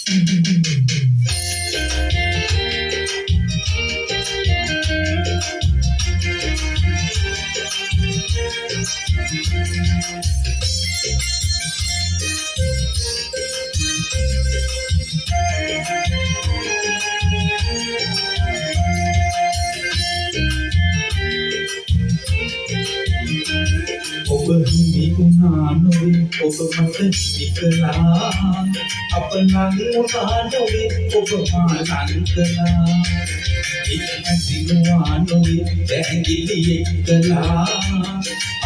ඔබ හිමි වුණා නොවේ ඔබ මට හිමිකලා අප ළඟ වුණා නොවේ ඔබ මා ළඟ කළා ඉක්මදිනවා නොවේ පැහැදිලි එක්කලා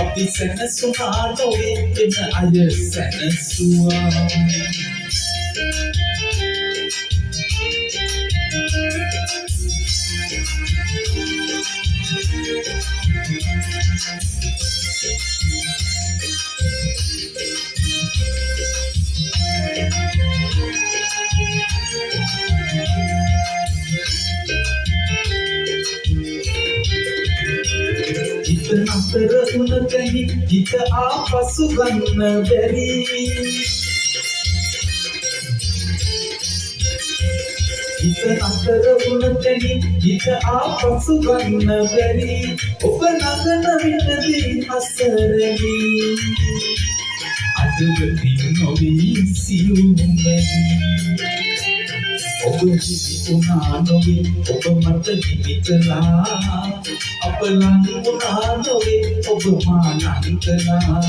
අපි සැනසුණා නොවේ වෙන අය සැනසුවා නතර වුණ තැනි හිත ආපසු ගන්න බැරි හිත නතර වුණ තැනි හිත ආපසු ගන්න බැරි ඔබ නගන විටදී අසරණි අදවතින් නොවී සියුම්මැනි ඔබ හිමි වුණා නොවේ ඔබ මට හිමිකලා අප ළඟ වුණා නොවේ ඔබ මා ළඟ කළා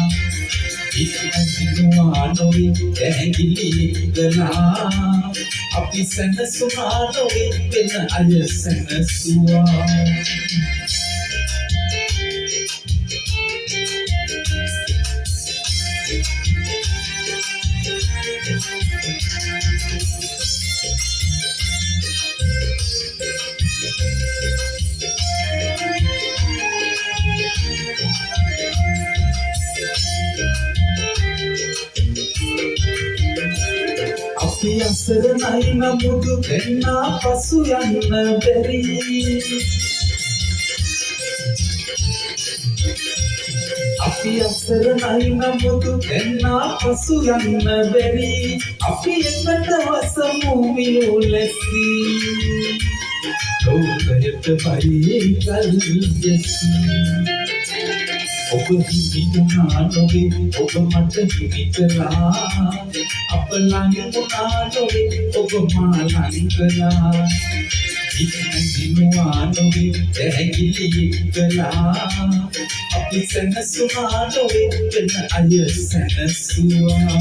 ඉක්මදිනවා නොවේ පැහැදිලි එක්කලා අපි සැනසුණා නොවේ වෙන අය සැනසුවා අපි අසරණයි නමුදු දෙන්නා පසු යන්න බැරි අපි අසරණයි නමුදු දෙන්නා පසු යන්න බැරි අපි එකට වසමු මියුලැසි ලෝකයට පරිකල් යසි ඔබ හිමි වුණා නොවේ ඔබ මට හිමිකලා අප ළඟ වුණා නොවේ ඔබ මා ළඟ කළා ඉක්මදිනවා නොවේ පැහැදිලි එක්කලා අපි සැනසුණා නොවේ වෙන අය සැනසුවා